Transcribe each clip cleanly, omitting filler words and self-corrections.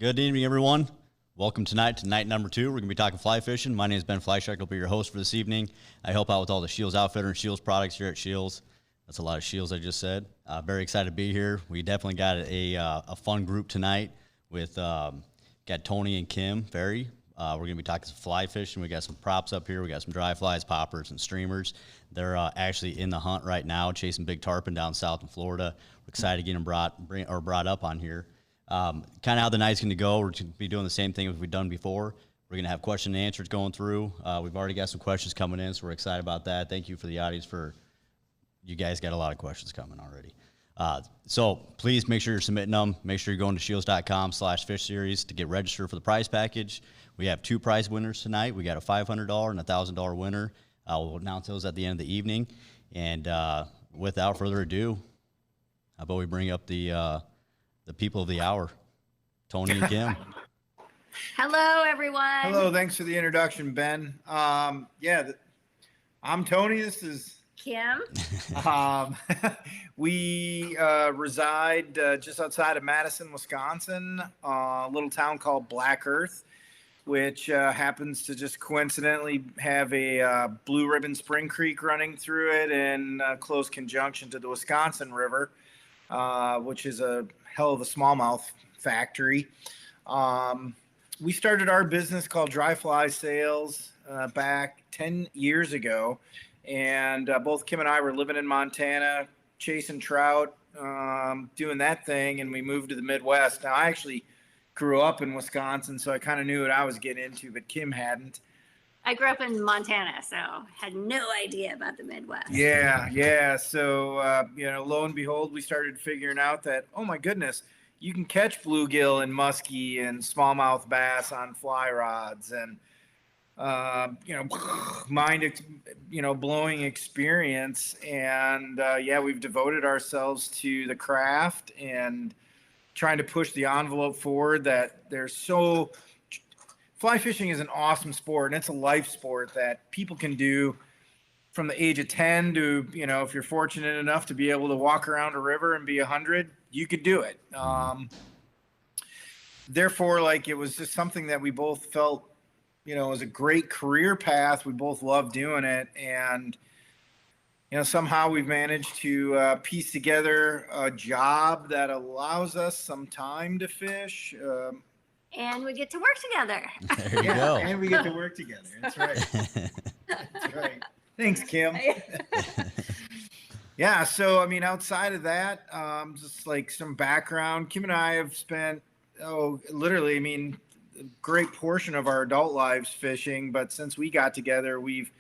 Good evening, everyone. Welcome tonight to night number 2. We're going to be talking fly fishing. My name is Ben Fleischek. I'll be your host for this evening. I help out with all the SCHEELS Outfitter and SCHEELS products here at SCHEELS. That's a lot of SCHEELS I just said. Very excited to be here. We definitely got a fun group tonight with got Tony and Kim Ferrie. We're going to be talking some fly fishing. We got some props up here. We got some dry flies, poppers, and streamers. They're actually in the hunt right now, chasing big tarpon down south in Florida. We're excited to get them brought up on here. Kind of how the night's going to go. We're going to be doing the same thing as we've done before. We're going to have question and answers going through. We've already got some questions coming in, so we're excited about that. Thank you for the audience you guys got a lot of questions coming already. So please make sure you're submitting them. Make sure you're going to scheels.com/fish series to get registered for the prize package. We have 2 prize winners tonight. We got a $500 and a $1,000 winner. We'll announce those at the end of the evening. And without further ado, how about we bring up the people of the hour, Tony and Kim. Hello, everyone. Hello. Thanks for the introduction, Ben. I'm Tony. This is Kim. We reside just outside of Madison, Wisconsin, a little town called Black Earth, which happens to just coincidentally have a Blue Ribbon Spring Creek running through it in close conjunction to the Wisconsin River, which is a hell of a smallmouth factory. We started our business called Dry Fly Sales back 10 years ago. And both Kim and I were living in Montana, chasing trout, doing that thing, and we moved to the Midwest. Now, I actually grew up in Wisconsin, so I kind of knew what I was getting into, but Kim hadn't. I grew up in Montana, so had no idea about the Midwest. Yeah. So, lo and behold, we started figuring out that, oh, my goodness, you can catch bluegill and muskie and smallmouth bass on fly rods and blowing experience. And we've devoted ourselves to the craft and trying to push the envelope forward. That fly fishing is an awesome sport, and it's a life sport that people can do from the age of 10 to, if you're fortunate enough to be able to walk around a river and be 100, you could do it. Therefore, it was just something that we both felt it was a great career path. We both love doing it. And, somehow we've managed to piece together a job that allows us some time to fish. And we get to work together. There you go. And we get to work together. That's right. That's right. Thanks, Kim. Yeah. So, outside of that, just some background, Kim and I have spent, literally, a great portion of our adult lives fishing, but since we got together, we've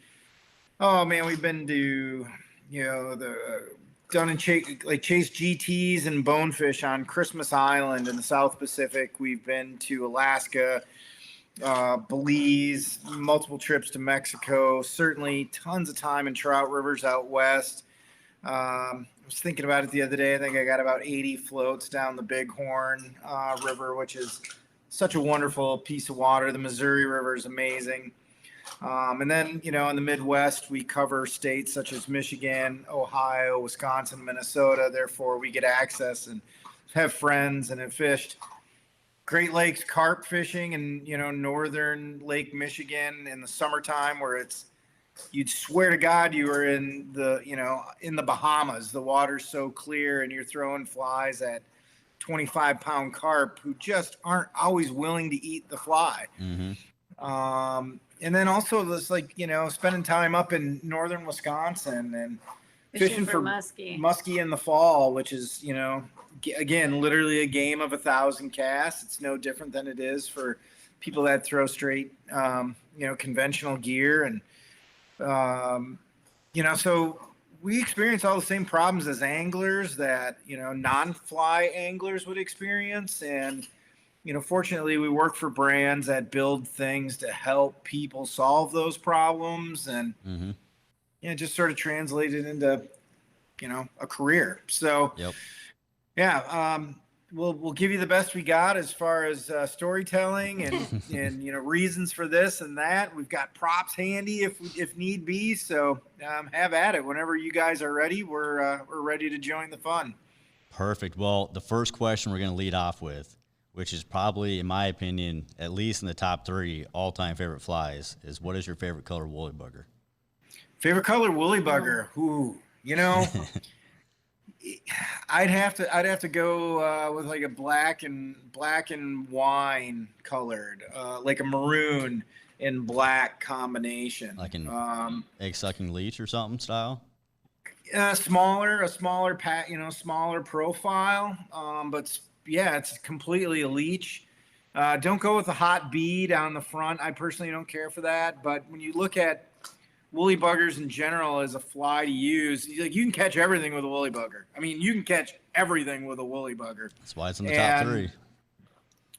been to chase GTs and bonefish on Christmas Island in the South Pacific. We've been to Alaska, Belize, multiple trips to Mexico, certainly tons of time in trout rivers out west. I was thinking about it the other day. I think I got about 80 floats down the Bighorn River, which is such a wonderful piece of water. The Missouri River is amazing. And then, in the Midwest, we cover states such as Michigan, Ohio, Wisconsin, Minnesota. Therefore, we get access and have friends and have fished Great Lakes carp fishing in, northern Lake Michigan in the summertime, where you'd swear to God you were in the Bahamas. The water's so clear and you're throwing flies at 25-pound carp who just aren't always willing to eat the fly. Mm-hmm. And then also this spending time up in northern Wisconsin and fishing for muskie in the fall, which is, again, literally a game of 1,000 casts. It's no different than it is for people that throw straight, conventional gear. And, so we experience all the same problems as anglers that, non-fly anglers would experience. And, fortunately, we work for brands that build things to help people solve those problems and, just sort of translate it into, a career. So, we'll give you the best we got as far as storytelling and reasons for this and that. We've got props handy if need be. So have at it. Whenever you guys are ready, we're ready to join the fun. Perfect. Well, the first question we're going to lead off with, which is probably, in my opinion, at least in the top 3 all-time favorite flies, is what is your favorite color woolly bugger? Favorite color woolly bugger? Ooh, I'd have to go with like a black and wine colored, like a maroon and black combination. Like an egg-sucking leech or something style? A smaller smaller profile. But yeah, it's completely a leech. Don't go with a hot bead on the front. I personally don't care for that. But when you look at woolly buggers in general as a fly to use, you can catch everything with a woolly bugger. I mean, you can catch everything with a woolly bugger. That's why it's in the top 3.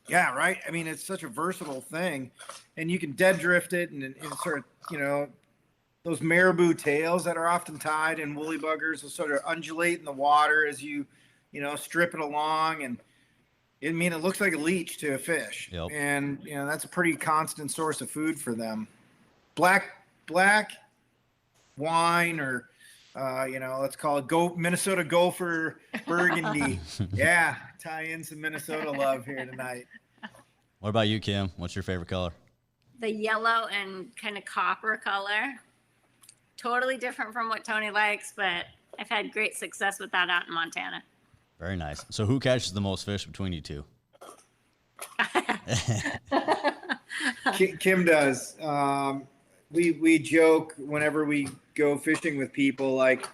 Yeah, right. I mean, it's such a versatile thing, and you can dead drift it and sort of, those marabou tails that are often tied in woolly buggers will sort of undulate in the water as you strip it along, and it looks like a leech to a fish. Yep. And that's a pretty constant source of food for them. Black wine, or let's call it Minnesota Gopher Burgundy. Yeah, tie in some Minnesota love here tonight. What about you, Kim? What's your favorite color? The yellow and kind of copper color. Totally different from what Tony likes, but I've had great success with that out in Montana. Very nice. So who catches the most fish between you two? Kim does. We joke whenever we go fishing with people, like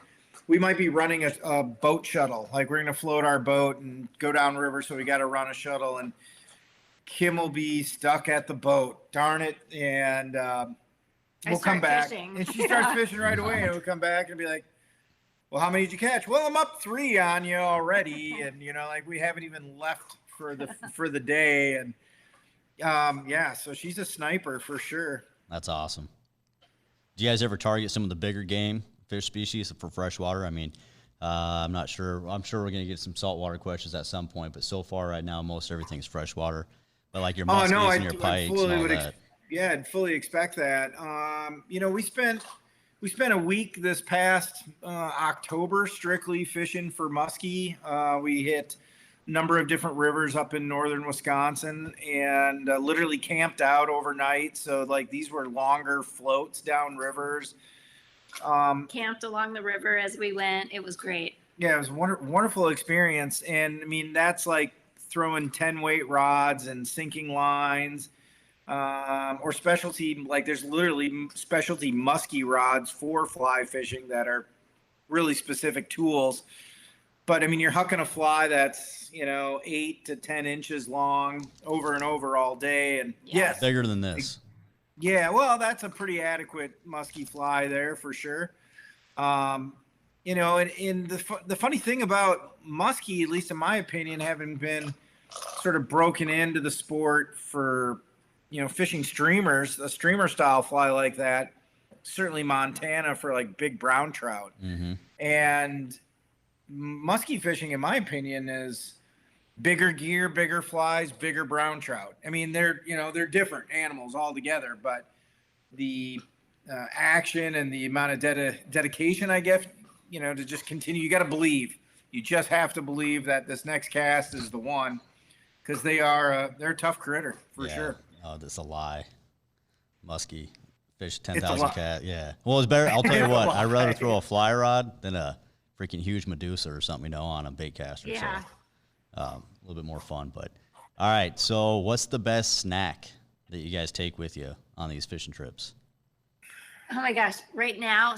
we might be running a boat shuttle. Like we're going to float our boat and go down river, so we got to run a shuttle, and Kim will be stuck at the boat. Darn it. And we'll come back. Fishing. And she starts fishing right away, and we'll come back and be like, well, how many did you catch? Well, I'm up 3 on you already. And, like we haven't even left for the day. And yeah, so she's a sniper for sure. That's awesome. Do you guys ever target some of the bigger game fish species for freshwater? I mean, I'm not sure. I'm sure we're going to get some saltwater questions at some point, but so far right now, most everything's freshwater. But like your muskies and your pikes and all that. Yeah, I'd fully expect that. We spent a week this past October strictly fishing for muskie. We hit a number of different rivers up in northern Wisconsin and literally camped out overnight. So like these were longer floats down rivers. Camped along the river as we went. It was great. Yeah, it was a wonderful experience. And I mean, that's like throwing 10-weight rods and sinking lines. Or specialty, like there's literally specialty musky rods for fly fishing that are really specific tools. But I mean, you're hucking a fly that's, 8 to 10 inches long over and over all day. And yes, bigger than this. Yeah, well, that's a pretty adequate musky fly there for sure. And the funny thing about muskie, at least in my opinion, having been sort of broken into the sport for fishing streamers, a streamer style fly like that, certainly Montana for like big brown trout. Mm-hmm. And muskie fishing, in my opinion, is bigger gear, bigger flies, bigger brown trout. I mean, they're different animals altogether, but the action and the amount of dedication, I guess, to just continue, you got to believe. You just have to believe that this next cast is the one, because they're a tough critter for sure. Oh, that's a lie. Muskie fish 10,000 cat. Yeah. Well, it's better. I'll tell you what. I'd rather throw a fly rod than a freaking huge Medusa or something, on a bait caster. Yeah. So, a little bit more fun. But all right. So, what's the best snack that you guys take with you on these fishing trips? Oh my gosh. Right now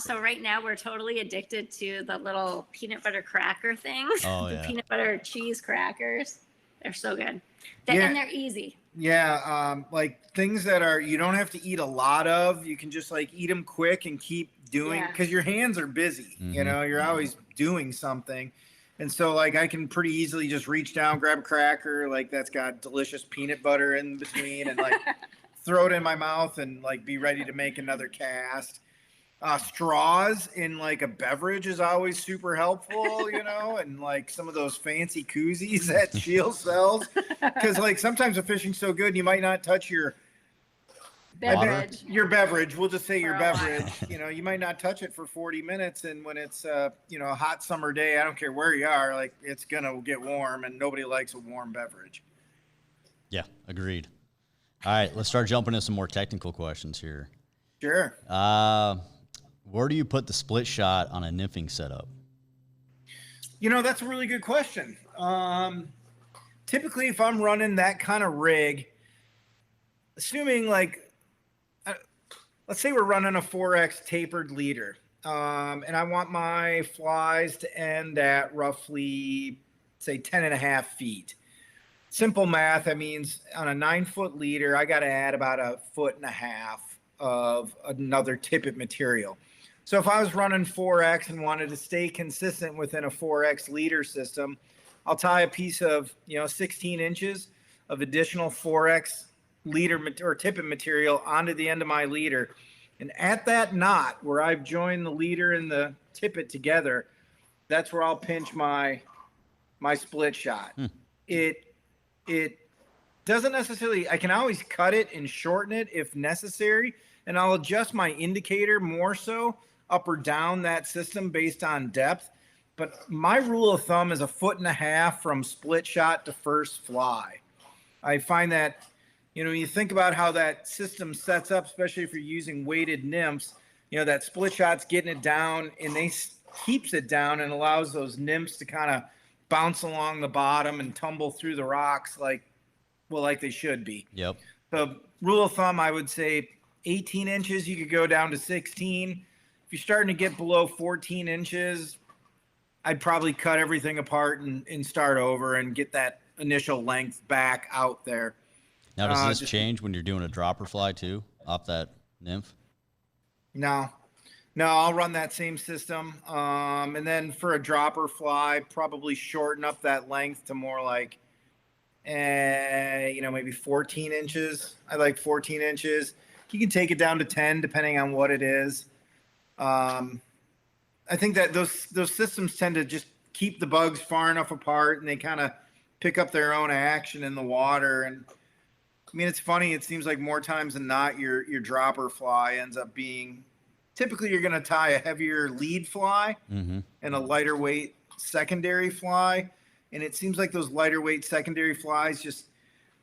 we're totally addicted to the little peanut butter cracker things. Oh, The yeah. peanut butter cheese crackers. They're so good. Yeah. And they're easy. Yeah, like things that you don't have to eat a lot of. You can just like eat them quick and keep doing, because your hands are busy. Mm-hmm. You're always doing something. And so like I can pretty easily just reach down, grab a cracker like that's got delicious peanut butter in between, and like throw it in my mouth and like be ready to make another cast. Straws in like a beverage is always super helpful, and like some of those fancy koozies that SCHEELS sells. Because like sometimes the fishing's so good, you might not touch your Beverage. Your beverage. We'll just say your For a beverage. You might not touch it for 40 minutes. And when it's, a hot summer day, I don't care where you are, like it's going to get warm, and nobody likes a warm beverage. Yeah, agreed. All right, let's start jumping into some more technical questions here. Sure. Where do you put the split shot on a nymphing setup? That's a really good question. Typically, if I'm running that kind of rig, assuming let's say we're running a 4X tapered leader, and I want my flies to end at roughly, say, 10.5 feet. Simple math, that means on a 9-foot leader, I got to add about 1.5 feet of another tippet material. So if I was running 4X and wanted to stay consistent within a 4X leader system, I'll tie a piece of 16 inches of additional 4X leader or tippet material onto the end of my leader, and at that knot where I've joined the leader and the tippet together, that's where I'll pinch my split shot. It doesn't necessarily, I can always cut it and shorten it if necessary, and I'll adjust my indicator more so up or down that system based on depth. But my rule of thumb is 1.5 feet from split shot to first fly. I find that, when you think about how that system sets up, especially if you're using weighted nymphs, that split shot's getting it down, and they keeps it down and allows those nymphs to kind of bounce along the bottom and tumble through the rocks like they should be. Yep. So rule of thumb, I would say 18 inches, you could go down to 16. If you're starting to get below 14 inches, I'd probably cut everything apart and start over and get that initial length back out there. Now, does this change when you're doing a dropper fly too, off that nymph? No, I'll run that same system. And then for a dropper fly, probably shorten up that length to more like, maybe 14 inches. I like 14 inches. You can take it down to 10 depending on what it is. I think that those systems tend to just keep the bugs far enough apart, and they kind of pick up their own action in the water. And I mean, it's funny. It seems like more times than not, your dropper fly ends up being, typically you're going to tie a heavier lead fly and a lighter weight secondary fly. And it seems like those lighter weight secondary flies just,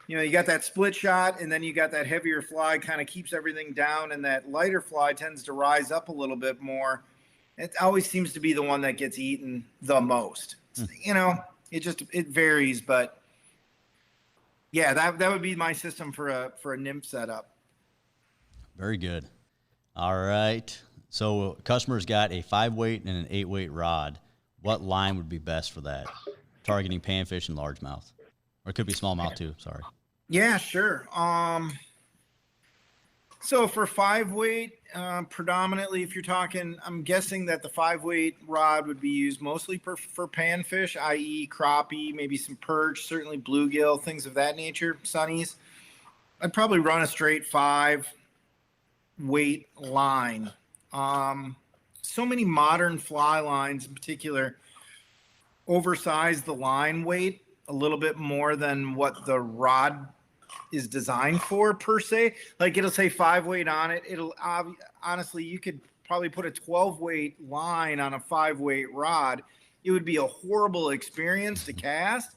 you got that split shot, and then you got that heavier fly kind of keeps everything down, and that lighter fly tends to rise up a little bit more. It always seems to be the one that gets eaten the most. It varies, but yeah, that would be my system for a nymph setup. Very good. All right. So customers got a 5-weight and an 8-weight rod. What line would be best for that? Targeting panfish and largemouth, or it could be smallmouth too. Sorry. Yeah, sure. So for 5-weight, predominantly, if you're talking, I'm guessing that the 5-weight rod would be used mostly for panfish, i.e. crappie, maybe some perch, certainly bluegill, things of that nature, sunnies. I'd probably run a straight 5-weight line. So many modern fly lines in particular oversize the line weight a little bit more than what the rod is designed for per se. Like it'll say 5-weight on it. It'll honestly, you could probably put a 12-weight line on a 5-weight rod. It would be a horrible experience to cast,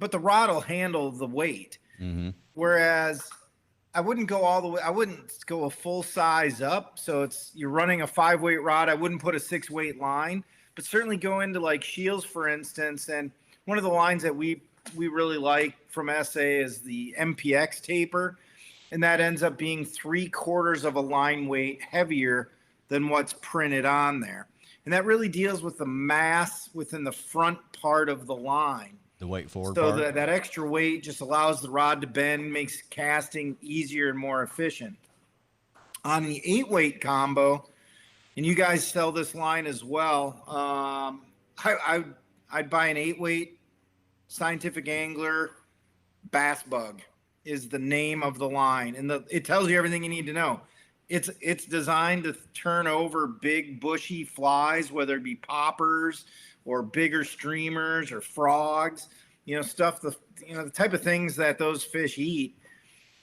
but the rod will handle the weight. Whereas I wouldn't go all the way. I wouldn't go a full size up. So you're running a 5-weight rod. I wouldn't put a 6-weight line, but certainly go into like SCHEELS, for instance. And one of the lines that we really like from SA is the MPX taper. And that ends up being 3/4 of a line weight heavier than what's printed on there. And that really deals with the mass within the front part of the line. The weight forward part. So that extra weight just allows the rod to bend, makes casting easier and more efficient. On the 8-weight combo, and you guys sell this line as well, I'd buy an 8-weight Scientific Angler Bass Bug is the name of the line. And it tells you everything you need to know. It's designed to turn over big bushy flies, whether it be poppers or bigger streamers or frogs, stuff, the type of things that those fish eat.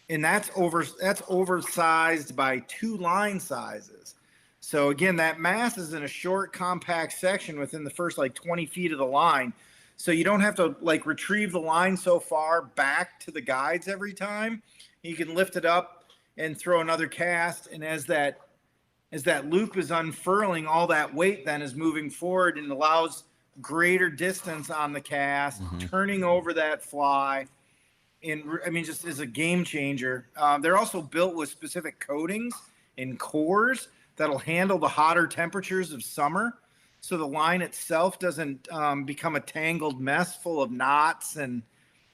And that's oversized by 2 line sizes. So again, that mass is in a short, compact section within the first 20 feet of the line. So you don't have to like retrieve the line so far back to the guides every time. You can lift it up and throw another cast. And as that loop is unfurling, all that weight then is moving forward and allows greater distance on the cast, turning over that fly. And I mean, just is a game changer. They're also built with specific coatings and cores that'll handle the hotter temperatures of summer. So the line itself doesn't become a tangled mess full of knots. And,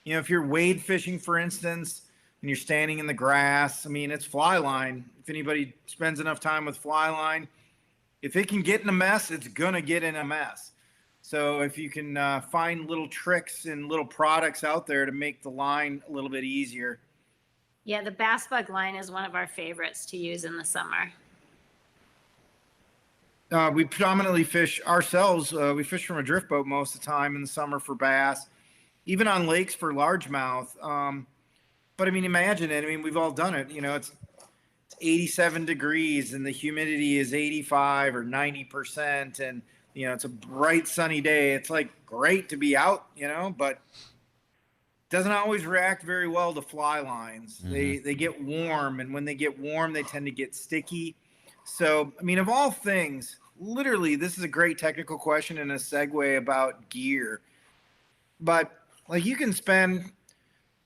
you know, if you're wade fishing, for instance, and you're standing in the grass, I mean, it's fly line. If anybody spends enough time with fly line, if it can get in a mess, it's going to get in a mess. So if you can find little tricks and little products out there to make the line a little bit easier. Yeah, the bass bug line is one of our favorites to use in the summer. We predominantly fish ourselves. We fish from a drift boat most of the time in the summer for bass, even on lakes for largemouth. But I mean, imagine it. I mean, we've all done it. You know, it's 87 degrees and the humidity is 85 or 90%. And, you know, it's a bright sunny day. It's like great to be out, you know, but doesn't always react very well to fly lines. They get warm, and when they get warm, they tend to get sticky. So, I mean, of all things, literally, this is a great technical question and a segue about gear. But like, you can spend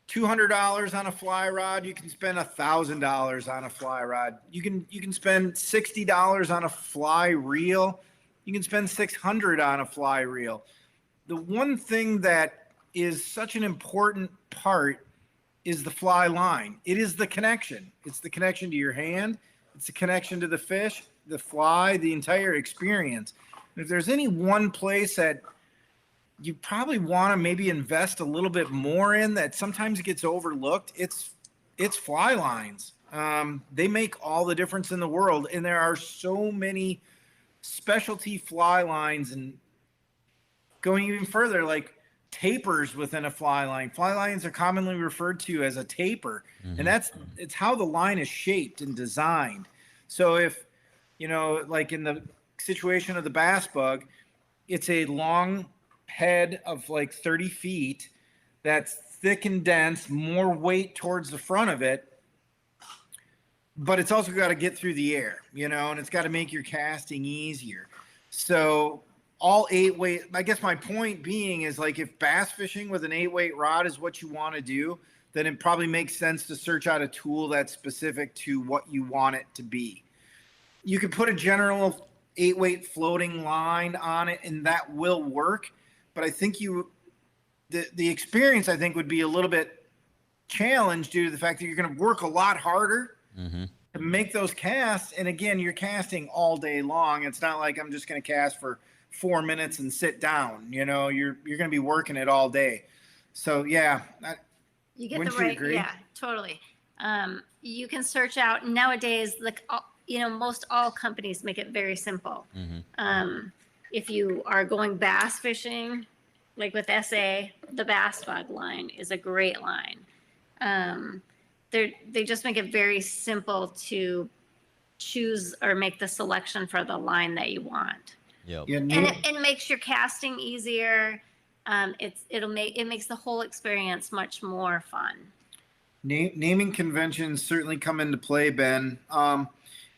$200 on a fly rod. You can spend $1,000 on a fly rod. You can spend $60 on a fly reel. You can spend $600 on a fly reel. The one thing that is such an important part is the fly line. It is the connection. It's the connection to your hand. It's the connection to the fish, the fly, the entire experience. And if there's any one place that you probably want to maybe invest a little bit more in that sometimes gets overlooked, it's fly lines. They make all the difference in the world. And there are so many specialty fly lines, and going even further, like tapers within a fly line. Fly lines are commonly referred to as a taper, and it's how the line is shaped and designed. So if, you know, like in the situation of the bass bug, it's a long head of like 30 feet that's thick and dense, more weight towards the front of it, but it's also got to get through the air, you know, and it's got to make your casting easier. So all 8-weight, I guess my point being is, like, if bass fishing with an 8-weight rod is what you want to do, then it probably makes sense to search out a tool that's specific to what you want it to be. You could put a general 8-weight floating line on it, and that will work. But I think the experience, I think, would be a little bit challenged due to the fact that you're going to work a lot harder to make those casts. And again, you're casting all day long. It's not like I'm just going to cast for 4 minutes and sit down. You know, you're going to be working it all day. So yeah, you get the right. Yeah, totally. You can search out nowadays, like, you know, most all companies make it very simple. If you are going bass fishing, like with SA, the bass bug line is a great line. They just make it very simple to choose or make the selection for the line that you want. Yep. Yeah, And it makes your casting easier. It makes the whole experience much more fun. naming conventions certainly come into play, Ben.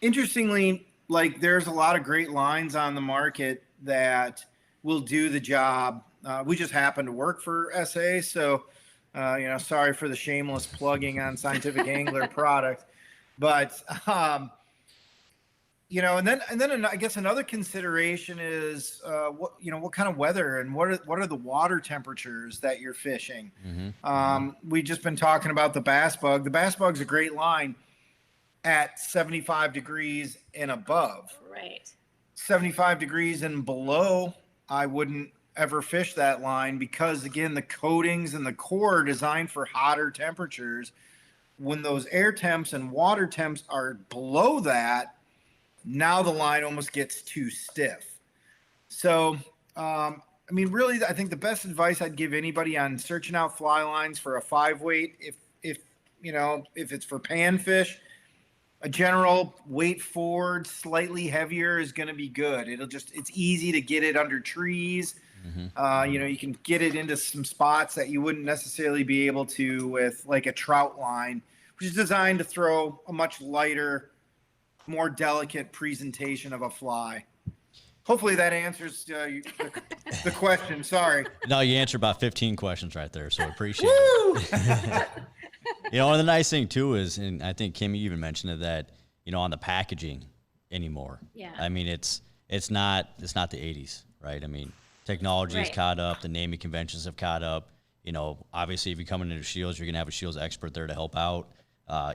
Interestingly, like, there's a lot of great lines on the market that will do the job. We just happen to work for SA, so you know, sorry for the shameless plugging on Scientific Angler product, but you know, and then I guess another consideration is what kind of weather and what are the water temperatures that you're fishing. We've just been talking about the bass bug. The bass bug's a great line at 75 degrees and above. Right. 75 degrees and below, I wouldn't ever fish that line, because again, the coatings and the core are designed for hotter temperatures. When those air temps and water temps are below that, now the line almost gets too stiff. So, I mean, really, I think the best advice I'd give anybody on searching out fly lines for a 5-weight, if it's for panfish, a general weight forward, slightly heavier is going to be good. It's easy to get it under trees. You can get it into some spots that you wouldn't necessarily be able to with like a trout line, which is designed to throw a much lighter, more delicate presentation of a fly. Hopefully that answers the question. Sorry. No, you answered about 15 questions right there, so I appreciate it. One of the nice thing too is, and I think Kim, you even mentioned it, that on the packaging anymore. Yeah. I mean, it's not the 80s, right? I mean, technology has caught up, the naming conventions have caught up. Obviously, if you're coming into SCHEELS, you're gonna have a SCHEELS expert there to help out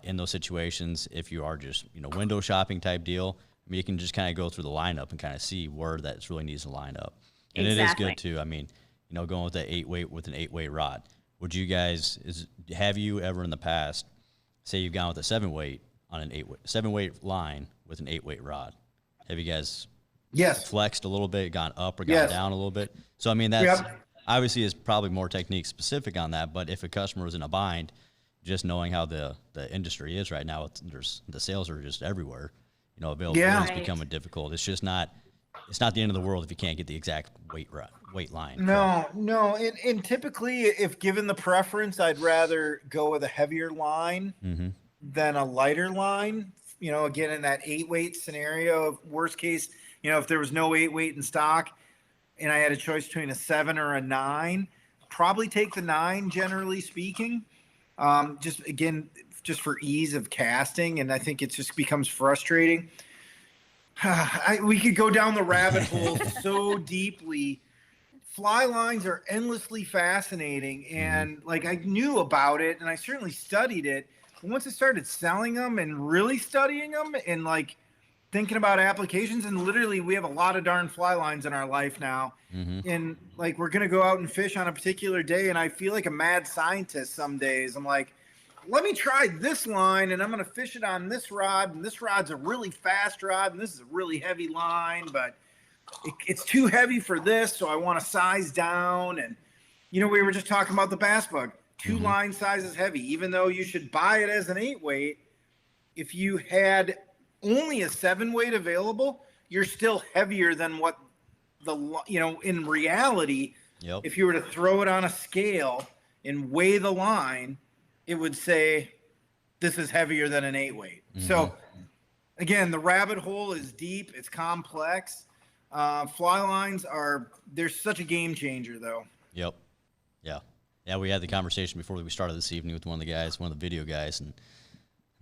in those situations. If you are just window shopping type deal, I mean, you can just kind of go through the lineup and kind of see where that really needs to line up. And It is good too. I mean, going with that 8-weight with an 8-weight rod. Would you guys have you ever in the past, say you've gone with a 7-weight on an 7-weight line with an 8-weight rod? Have you guys flexed a little bit, gone up or gone down a little bit? So I mean, that's obviously is probably more technique specific on that. But if a customer is in a bind, just knowing how the industry is right now, the sales are just everywhere. Availability is becoming difficult. It's just not. It's not the end of the world if you can't get the exact weight line. No. And typically, if given the preference, I'd rather go with a heavier line than a lighter line. Again, in that 8-weight scenario, worst case, if there was no 8-weight in stock and I had a choice between a 7 or a 9, probably take the 9, generally speaking. Just for ease of casting, and I think it just becomes frustrating. We could go down the rabbit hole so deeply. Fly lines are endlessly fascinating, and like I knew about it, and I certainly studied it. But once I started selling them and really studying them, and like thinking about applications, and literally we have a lot of darn fly lines in our life now, and like we're gonna go out and fish on a particular day, and I feel like a mad scientist some days. I'm like, let me try this line, and I'm going to fish it on this rod, and this rod's a really fast rod, and this is a really heavy line, but it's too heavy for this, so I want to size down. And, we were just talking about the bass bug. 2 line sizes heavy, even though you should buy it as an 8-weight. If you had only a 7-weight available, you're still heavier than what in reality, if you were to throw it on a scale and weigh the line, it would say this is heavier than an 8-weight. So again, the rabbit hole is deep. It's complex. Fly lines they're such a game changer though. Yep. Yeah. We had the conversation before we started this evening with one of the video guys. And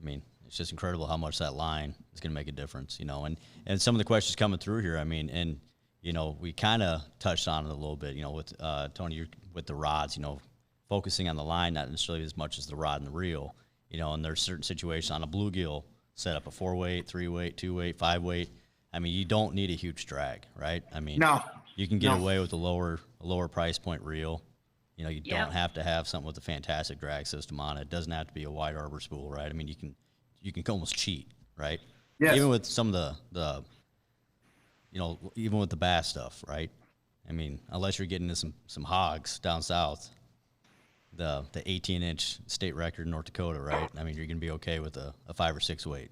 I mean, it's just incredible how much that line is going to make a difference, and some of the questions coming through here. I mean, and, we kind of touched on it a little bit, with Tony, with the rods, focusing on the line, not necessarily as much as the rod and the reel, and there's certain situations on a bluegill set up a 4-weight, 3-weight, 2-weight, 5-weight. I mean, you don't need a huge drag, right? I mean, you can get away with a lower price point reel. You don't have to have something with a fantastic drag system on it. It doesn't have to be a wide arbor spool, right? I mean, you can almost cheat, right? Yes. Even with some of the even with the bass stuff, right? I mean, unless you're getting into some hogs down south, the 18-inch state record in North Dakota, right? I mean, you're going to be okay with a 5 or 6 weight.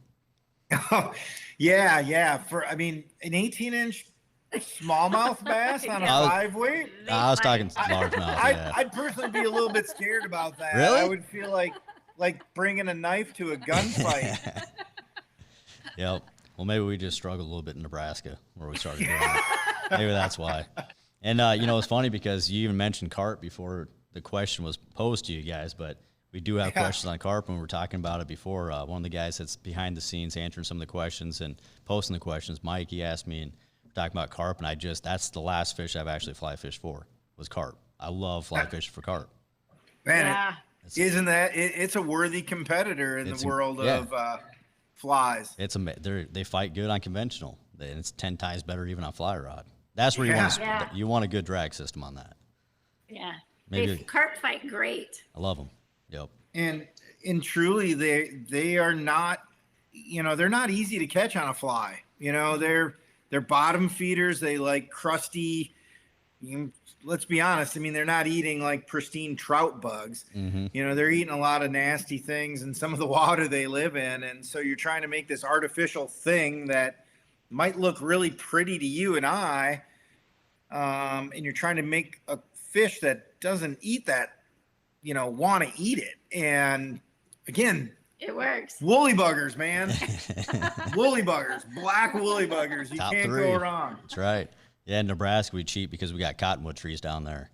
Oh, yeah. An 18-inch smallmouth bass on a 5 weight. I was talking largemouth. I'd personally be a little bit scared about that. Really? I would feel like bringing a knife to a gunfight. Yep. Well, maybe we just struggled a little bit in Nebraska where we started doing it. Maybe that's why. And it's funny because you even mentioned carp before the question was posed to you guys, but we do have questions on carp, and we were talking about it before. One of the guys that's behind the scenes answering some of the questions and posting the questions, Mike, he asked me, and we're talking about carp, and that's the last fish I've actually fly fished for, was carp. I love fly fishing for carp. Man, isn't that it's a worthy competitor in the world of flies. They fight good on conventional, and it's 10 times better even on fly rod. That's where you want a good drag system on that. Yeah. Carp fight great. I love them. Yep. And truly, they are not, they're not easy to catch on a fly. They're bottom feeders. They like crusty. Let's be honest. I mean, they're not eating like pristine trout bugs. They're eating a lot of nasty things in some of the water they live in, and so you're trying to make this artificial thing that might look really pretty to you and I. and you're trying to make a fish that doesn't eat that, want to eat it. And again, it works. Woolly buggers, man. Woolly buggers, black woolly buggers. You can't go wrong. That's right. Yeah, in Nebraska, we cheat because we got cottonwood trees down there.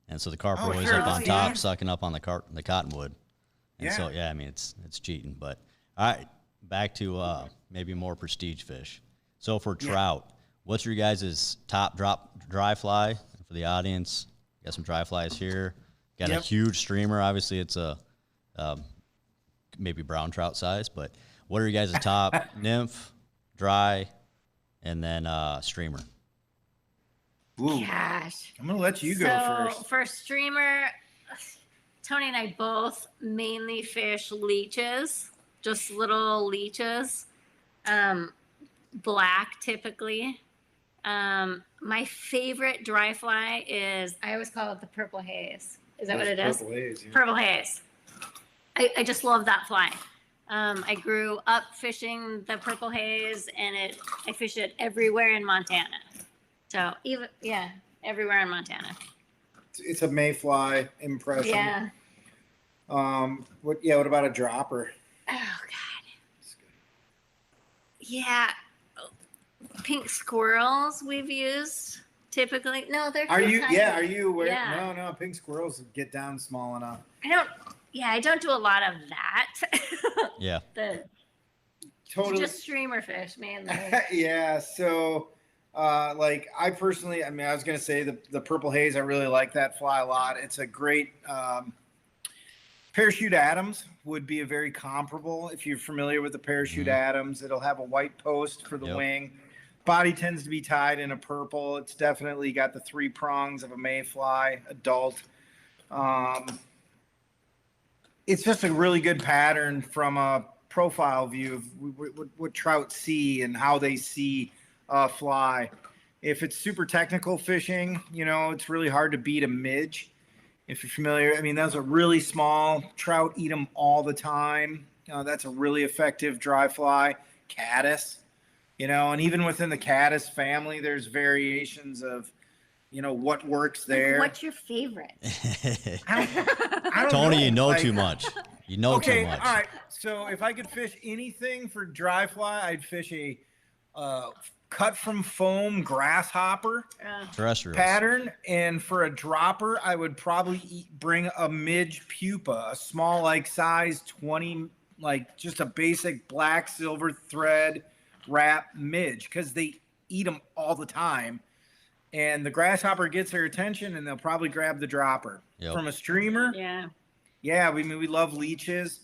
And so the carp are always up on top, sucking up on the cottonwood. And so, I mean, it's cheating. But, all right, back to maybe more prestige fish. So for trout, what's your guys' top dry fly for the audience? Got some dry flies here. Got a huge streamer. Obviously, it's a maybe brown trout size. But what are you guys' top? Nymph, dry, and then streamer. Ooh. Gosh. I'm going to let you go first. For streamer, Tony and I both mainly fish leeches, just little leeches, black typically. My favorite dry fly is, I always call it the purple haze. Is that what it is? Purple haze. Yeah. Purple haze. I just love that fly. I grew up fishing the purple haze, and I fish it everywhere in Montana. So everywhere in Montana. It's a mayfly impression. Yeah. What about a dropper? Oh God. Yeah. Pink squirrels we've used typically. No, they're Are you tiny. aware? Yeah. No, pink squirrels get down small enough. I don't do a lot of that. Yeah. Just streamer fish, mainly. Yeah. So I personally, I was going to say the purple haze, I really like that fly a lot. It's a great, Parachute Adams would be a very comparable. If you're familiar with the Parachute Adams, it'll have a white post for the wing. Body tends to be tied in a purple. It's definitely got the 3 prongs of a mayfly adult. It's just a really good pattern from a profile view of what trout see and how they see fly. If it's super technical fishing, it's really hard to beat a midge. If you're familiar, those are really small. Trout eat them all the time. That's a really effective dry fly. Caddis, and even within the caddis family, there's variations of, what works there. What's your favorite? I don't Tony, know. you know too much. You know too much. All right. So if I could fish anything for dry fly, I'd fish a cut from foam grasshopper Terrestrials. pattern, and for a dropper I would probably bring a midge pupa, a small size 20, just a basic black silver thread wrap midge, because they eat them all the time, and the grasshopper gets their attention and they'll probably grab the dropper. From a streamer, we love leeches.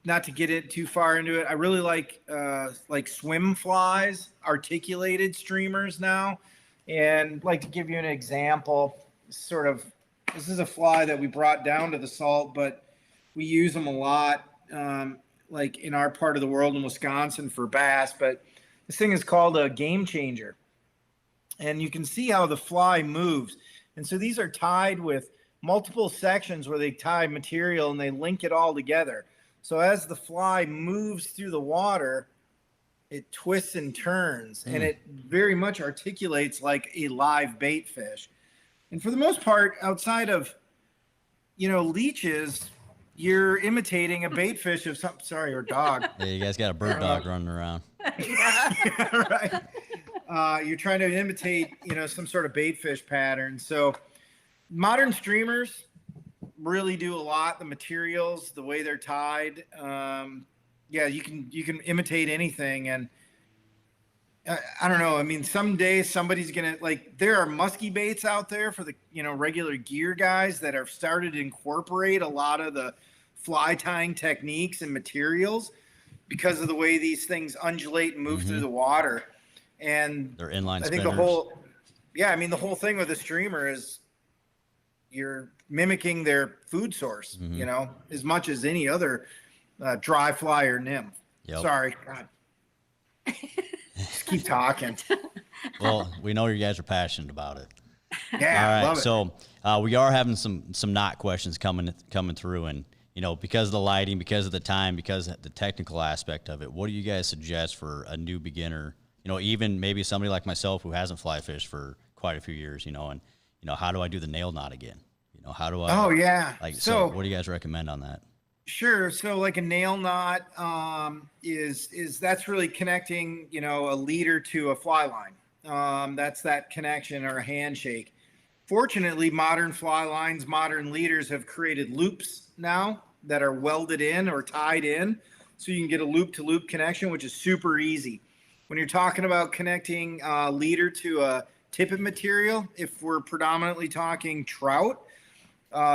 Not to get it too far into it, I really like swim flies, articulated streamers now. And to give you an example, this is a fly that we brought down to the salt, but we use them a lot, in our part of the world in Wisconsin for bass. But this thing is called a game changer. And you can see how the fly moves. And so these are tied with multiple sections where they tie material and they link it all together. So as the fly moves through the water, it twists and turns, and it very much articulates like a live bait fish. And for the most part, outside of, leeches, you're imitating a bait fish of some, or dog. Yeah, you guys got a bird dog running around. Right. You're trying to imitate, some sort of bait fish pattern. So modern streamers really do a lot. The materials, the way they're tied, you can imitate anything. And I don't know. Someday somebody's gonna there are musky baits out there for the regular gear guys that have started to incorporate a lot of the fly tying techniques and materials because of the way these things undulate and move through the water. And they're inline I think spinners. the whole thing with the streamer is you're mimicking their food source, as much as any other dry fly or nymph. Yep. Sorry. God. Just keep talking. Well, we know you guys are passionate about it. Yeah, all right. love it. So we are having some knot questions coming through, and because of the lighting, because of the time, because of the technical aspect of it, what do you guys suggest for a new beginner? Even maybe somebody like myself who hasn't fly fished for quite a few years, and, how do I do the nail knot again? How do I, oh yeah. So what do you guys recommend on that? Sure. So like a nail knot, is that's really connecting, a leader to a fly line. That's that connection or a handshake. Fortunately, modern fly lines, modern leaders have created loops now that are welded in or tied in. So you can get a loop to loop connection, which is super easy. When you're talking about connecting a leader to a tippet material, if we're predominantly talking trout,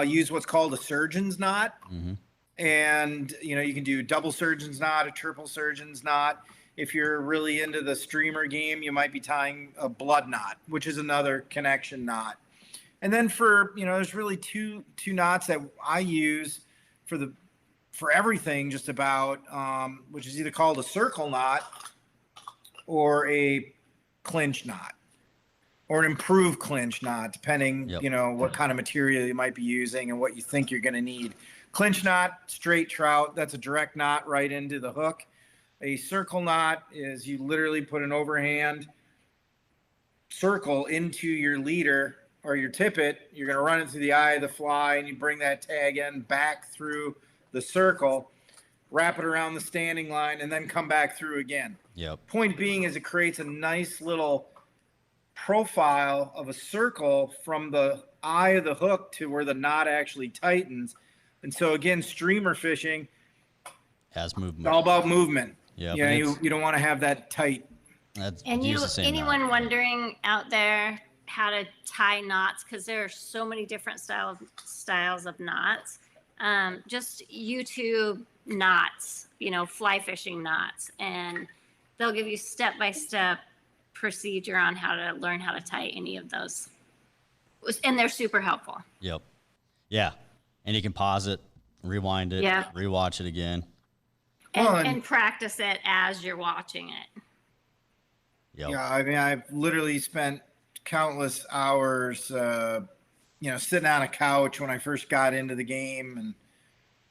use what's called a surgeon's knot. Mm-hmm. And, you can do double surgeon's knot, a triple surgeon's knot. If you're really into the streamer game, you might be tying a blood knot, which is another connection knot. And then there's really two knots that I use for everything just about, which is either called a circle knot or a clinch knot or an improved clinch knot, depending, what kind of material you might be using and what you think you're going to need. Clinch knot, straight trout, that's a direct knot right into the hook. A circle knot is you literally put an overhand circle into your leader or your tippet. You're going to run it through the eye of the fly, and you bring that tag end back through the circle, wrap it around the standing line, and then come back through again. Yep. Point being is it creates a nice little profile of a circle from the eye of the hook to where the knot actually tightens. And so again, streamer fishing has movement. It's all about movement. Yeah, you don't want to have that tight. And anyone wondering out there how to tie knots, because there are so many different styles of knots. Just YouTube knots, fly fishing knots, and they'll give you step-by-step procedure on how to learn how to tie any of those. And they're super helpful. Yep. Yeah. And you can pause it, rewind it, rewatch it again. And practice it as you're watching it. Yep. Yeah, I mean, I've literally spent countless hours, sitting on a couch when I first got into the game and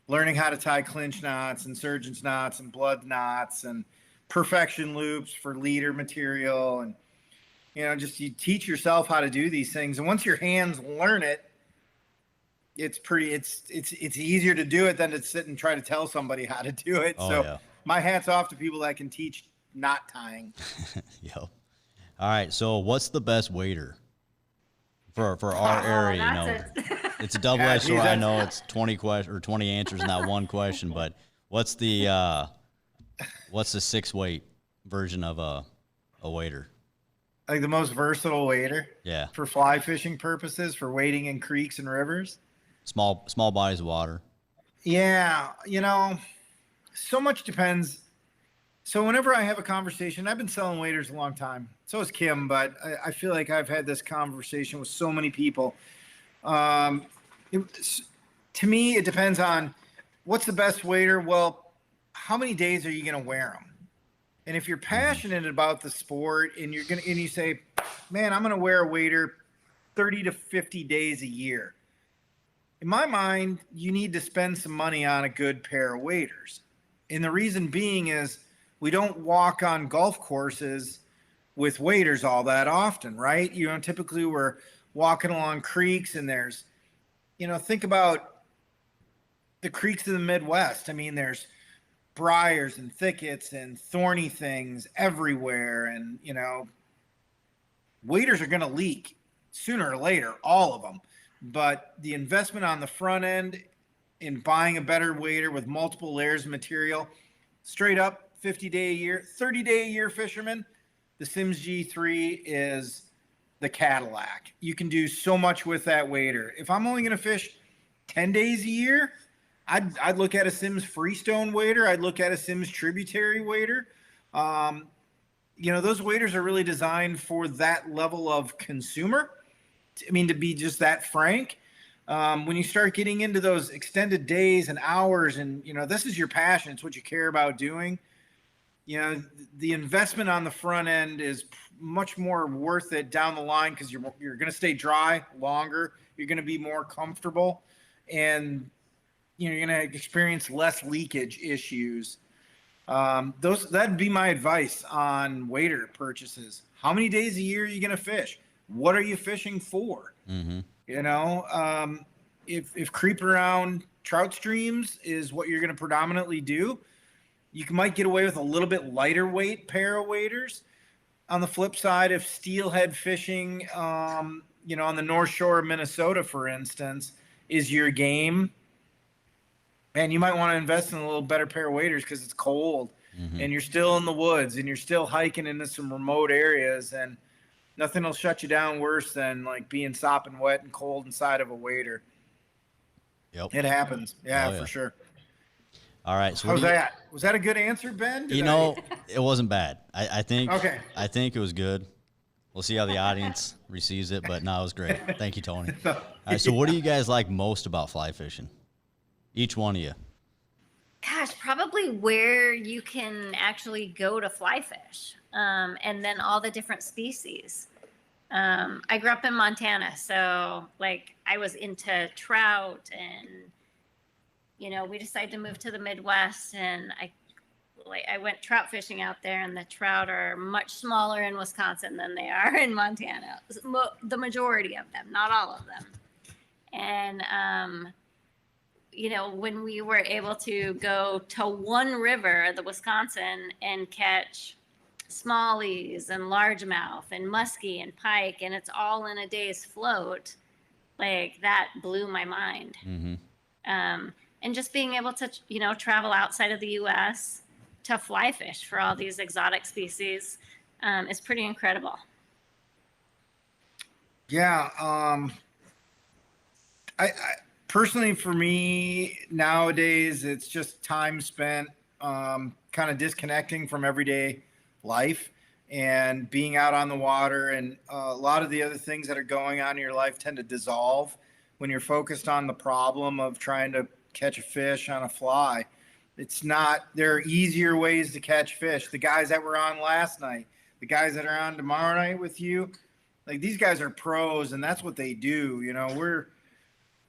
learning how to tie clinch knots and surgeon's knots and blood knots and perfection loops for leader material. And, you teach yourself how to do these things. And once your hands learn it, it's easier to do it than to sit and try to tell somebody how to do it. My hat's off to people that can teach knot tying. Yep. All right. So what's the best wader for our area? It's a double-edged sword. I know it's 20 answers in that one question, but what's the 6-weight version of a wader? Like the most versatile wader? Yeah. For fly fishing purposes, for wading in creeks and rivers? Small bodies of water. Yeah, so much depends. So whenever I have a conversation, I've been selling waders a long time. So has Kim, but I feel like I've had this conversation with so many people. To me, it depends on what's the best wader. Well, how many days are you going to wear them? And if you're passionate about the sport and you say, man, I'm going to wear a wader 30 to 50 days a year. In my mind, you need to spend some money on a good pair of waders. And the reason being is we don't walk on golf courses with waders all that often, right? Typically we're walking along creeks and there's, think about the creeks of the Midwest. I mean, there's briars and thickets and thorny things everywhere. And, waders are going to leak sooner or later, all of them. But the investment on the front end in buying a better wader with multiple layers of material, straight up 50-day a year, 30-day a year fisherman, the Simms G3 is the Cadillac. You can do so much with that wader. If I'm only going to fish 10 days a year, I'd look at a Simms Freestone wader. I'd look at a Simms Tributary wader. Those waders are really designed for that level of consumer. I mean, to be just that frank, when you start getting into those extended days and hours and, this is your passion, it's what you care about doing, the investment on the front end is much more worth it down the line because you're going to stay dry longer. You're going to be more comfortable and, you're going to experience less leakage issues. That'd be my advice on wader purchases. How many days a year are you going to fish? what are you fishing for? Mm-hmm. You know, if creep around trout streams is what you're going to predominantly do, you might get away with a little bit lighter weight pair of waders. On the flip side, if steelhead fishing, you know, on the North Shore of Minnesota, for instance, is your game, man, you might want to invest in a little better pair of waders because it's cold and you're still in the woods and you're still hiking into some remote areas, and nothing will shut you down worse than like being sopping wet and cold inside of a wader. Yep. It happens. Yeah, for sure. All right. So how's that? Was that a good answer, Ben? It wasn't bad. I think it was good. We'll see how the audience receives it, but no, it was great. Thank you, Tony. All right. So what do you guys like most about fly fishing? Each one of you. Gosh, probably where you can actually go to fly fish, and then all the different species. I grew up in Montana, so like I was into trout, and you know, we decided to move to the Midwest, and I went trout fishing out there, and the trout are much smaller in Wisconsin than they are in Montana. The majority of them, not all of them. And you know, when we were able to go to one river, the Wisconsin, and catch smallies and largemouth and muskie and pike, and it's all in a day's float, like that blew my mind. And just being able to, you know, travel outside of the U.S. to fly fish for all these exotic species is pretty incredible. Yeah. I personally, for me nowadays, it's just time spent kind of disconnecting from everyday life and being out on the water, and a lot of the other things that are going on in your life tend to dissolve when you're focused on the problem of trying to catch a fish on a fly. It's not, there are easier ways to catch fish. The guys that were on last night, the guys that are on tomorrow night with you, like these guys are pros, and that's what they do. You know,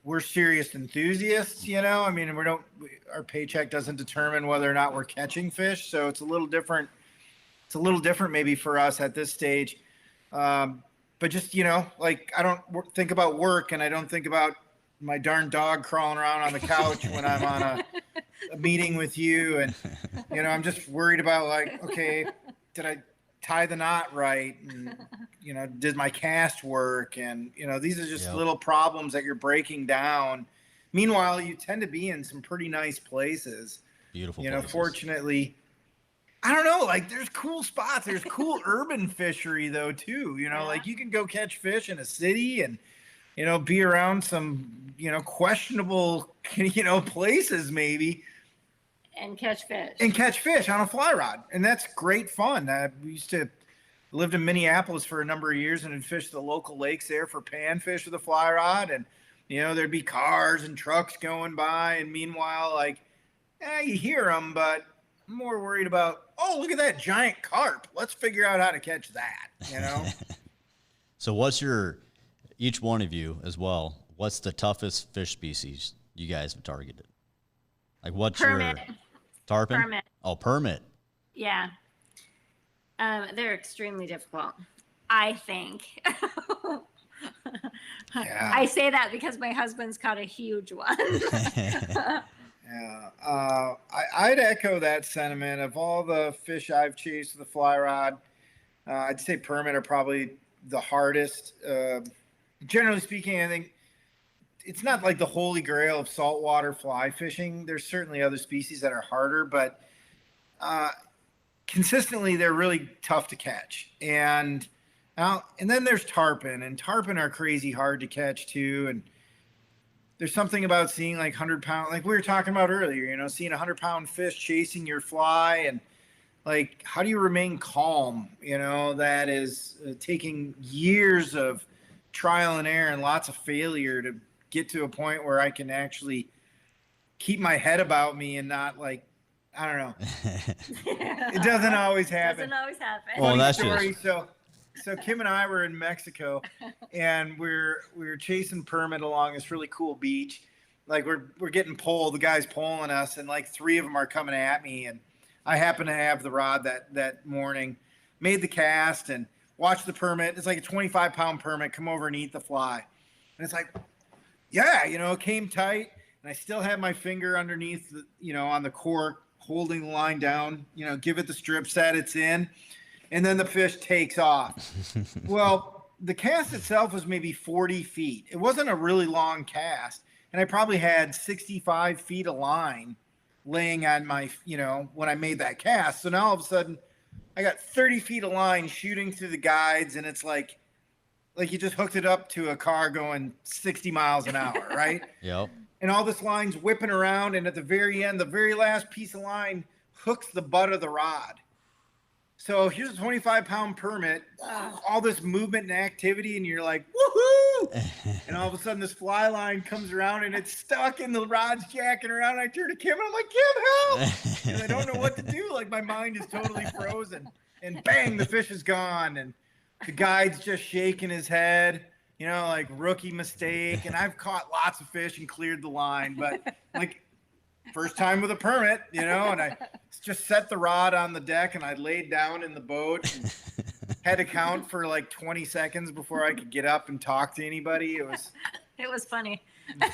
we're serious enthusiasts, you know, I mean, our paycheck doesn't determine whether or not we're catching fish. So it's a little different. It's a little different maybe for us at this stage. But just, you know, like I don't think about work, and I don't think about my darn dog crawling around on the couch when I'm on a meeting with you. And, you know, I'm just worried about like, okay, did I tie the knot right? And, you know, did my cast work? And, you know, these are just little problems that you're breaking down. Meanwhile, you tend to be in some pretty nice places. Beautiful places. Places. Fortunately, I don't know, like there's cool spots. There's cool urban fishery though too. You know, like you can go catch fish in a city and, you know, be around some, you know, questionable, you know, places maybe. And catch fish. And catch fish on a fly rod. And that's great fun. We lived in Minneapolis for a number of years and had fished the local lakes there for panfish with a fly rod. And, you know, there'd be cars and trucks going by. And meanwhile, like, you hear them, but I'm more worried about, oh, look at that giant carp. Let's figure out how to catch that, you know? So each one of you as well, what's the toughest fish species you guys have targeted? Like what's Permit. your tarpon? Permit. Oh, permit. Yeah. They're extremely difficult, I think. I say that because my husband's caught a huge one. Yeah. I'd echo that sentiment. Of all the fish I've chased with a fly rod, I'd say permit are probably the hardest. Generally speaking, I think it's not like the holy grail of saltwater fly fishing. There's certainly other species that are harder, but consistently they're really tough to catch. And then there's tarpon, and tarpon are crazy hard to catch too. And there's something about seeing like 100-pound, like we were talking about earlier, you know, seeing 100-pound fish chasing your fly, and like, how do you remain calm? You know, that is taking years of trial and error and lots of failure to get to a point where I can actually keep my head about me and not like, I don't know. It doesn't always happen. Well, that's story. So Kim and I were in Mexico, and we were chasing permit along this really cool beach. Like we're getting pulled. The guy's pulling us, and like 3 of them are coming at me. And I happen to have the rod that morning. Made the cast, and watch the permit. It's like a 25-pound permit. Come over and eat the fly. And it's like, yeah, it came tight. And I still had my finger underneath, on the cork, holding the line down, give it the strip set it's in. And then the fish takes off. Well, the cast itself was maybe 40 feet. It wasn't a really long cast. And I probably had 65 feet of line laying on my, when I made that cast. So now all of a sudden I got 30 feet of line shooting through the guides. And it's like you just hooked it up to a car going 60 miles an hour, right? Yep. And all this line's whipping around. And at the very end, the very last piece of line hooks the butt of the rod. So here's a 25-pound permit, all this movement and activity, and you're like, woohoo! And all of a sudden this fly line comes around and it's stuck and the rod's jacking around. I turn to Kim and I'm like, Kim, help! And I don't know what to do. Like my mind is totally frozen. And bang, the fish is gone. And the guide's just shaking his head, like rookie mistake. And I've caught lots of fish and cleared the line, but like first time with a permit, and I just set the rod on the deck and I laid down in the boat and had to count for like 20 seconds before I could get up and talk to anybody. It was funny.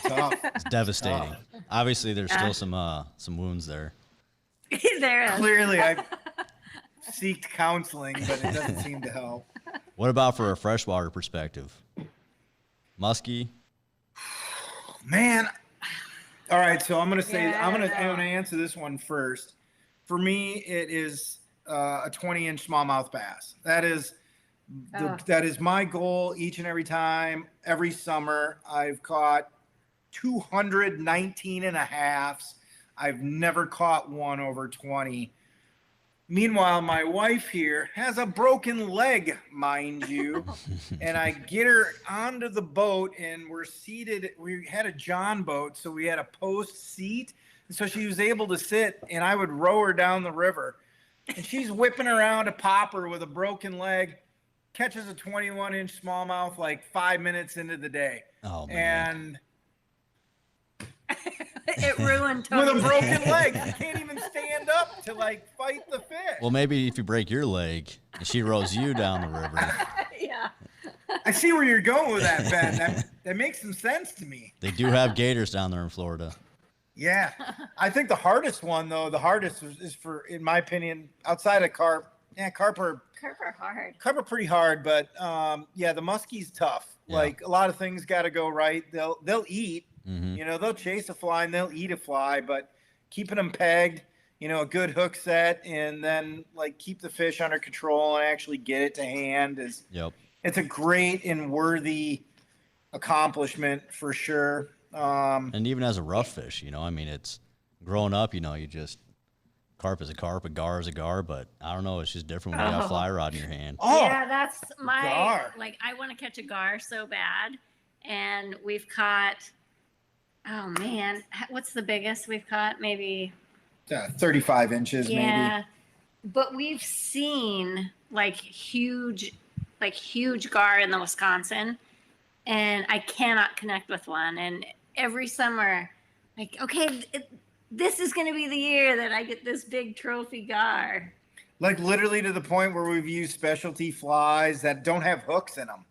Tough. It's devastating. Tough. Obviously, there's still some wounds there. There is. Clearly, I've seeked counseling, but it doesn't seem to help. What about for a freshwater perspective? Muskie? Man. All right, so I'm gonna answer this one first. For me, it is a 20-inch smallmouth bass. That is my goal each and every time. Every summer, I've caught 219 and a halves. I've never caught one over 20. Meanwhile, my wife here has a broken leg, mind you, and I get her onto the boat, and we're seated. We had a John boat, so we had a post seat, and so she was able to sit, and I would row her down the river, and she's whipping around a popper with a broken leg, catches a 21-inch smallmouth like 5 minutes into the day. Oh, man. And it ruined Tony's with a broken leg. You can't even stand up to fight the fish. Well, maybe if you break your leg and she rows you down the river. Yeah. I see where you're going with that, Ben. That makes some sense to me. They do have gators down there in Florida. Yeah. I think the hardest one, though, is for, in my opinion, outside of carp. Yeah, carp are hard. Carp are pretty hard, but the muskie's tough. Yeah. Like a lot of things got to go right. They'll eat. Mm-hmm. They'll chase a fly and they'll eat a fly, but keeping them pegged, a good hook set, and then keep the fish under control and actually get it to hand it's a great and worthy accomplishment for sure. And even as a rough fish, it's growing up, you just carp is a carp, a gar is a gar, but I don't know, it's just different when you got a fly rod in your hand. Yeah, that's my gar. I want to catch a gar so bad, and we've caught. Oh man, what's the biggest we've caught? Maybe 35 inches, maybe. But we've seen huge gar in the Wisconsin, and I cannot connect with one. And every summer, this is going to be the year that I get this big trophy gar. Literally to the point where we've used specialty flies that don't have hooks in them.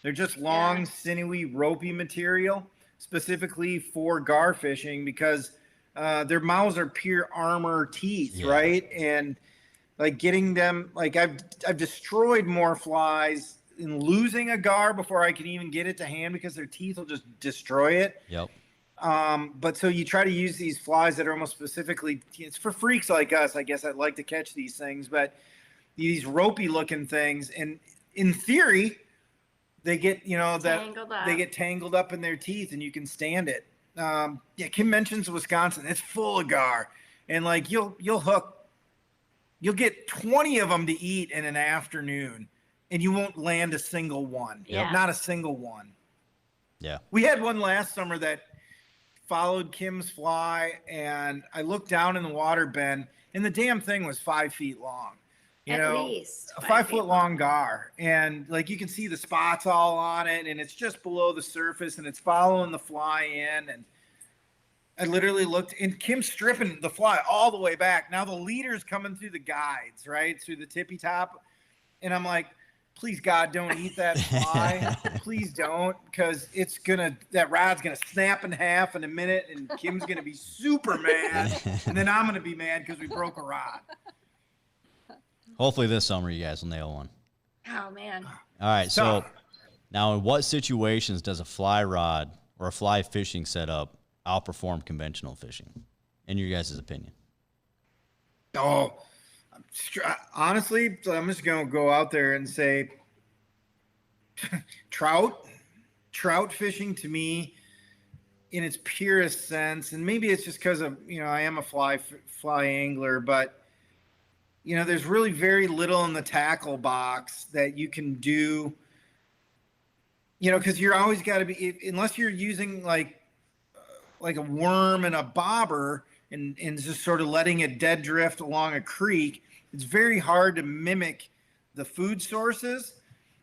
They're just long, sinewy, ropey material, specifically for gar fishing, because their mouths are pure armor teeth, right? And getting them, I've destroyed more flies in losing a gar before I can even get it to hand, because their teeth will just destroy it. Yep. But so you try to use these flies that are almost specifically, it's for freaks like us, I guess. I'd like to catch these things, but these ropey looking things, and in theory, they get, they get tangled up in their teeth, and you can stand it. Kim mentions Wisconsin. It's full of gar, and you'll get 20 of them to eat in an afternoon, and you won't land a single one. Yeah. Not a single one. Yeah. We had one last summer that followed Kim's fly, and I looked down in the water, Ben, and the damn thing was 5 feet long. At least a 5 foot long gar, and you can see the spots all on it, and it's just below the surface, and it's following the fly in. And I literally looked, and Kim's stripping the fly all the way back. Now the leader's coming through the guides, right through the tippy top, and I'm like, please God, don't eat that fly. Please don't, because that rod's gonna snap in half in a minute, and Kim's gonna be super mad, and then I'm gonna be mad because we broke a rod. Hopefully this summer you guys will nail one. Oh man. All right. So now, in what situations does a fly rod or a fly fishing setup outperform conventional fishing, in your guys' opinion? Oh, honestly, I'm just going to go out there and say trout fishing to me in its purest sense. And maybe it's just because of, I am a fly angler, but there's really very little in the tackle box that you can do, cause you're always got to be, unless you're using like a worm and a bobber and just sort of letting it dead drift along a creek, it's very hard to mimic the food sources.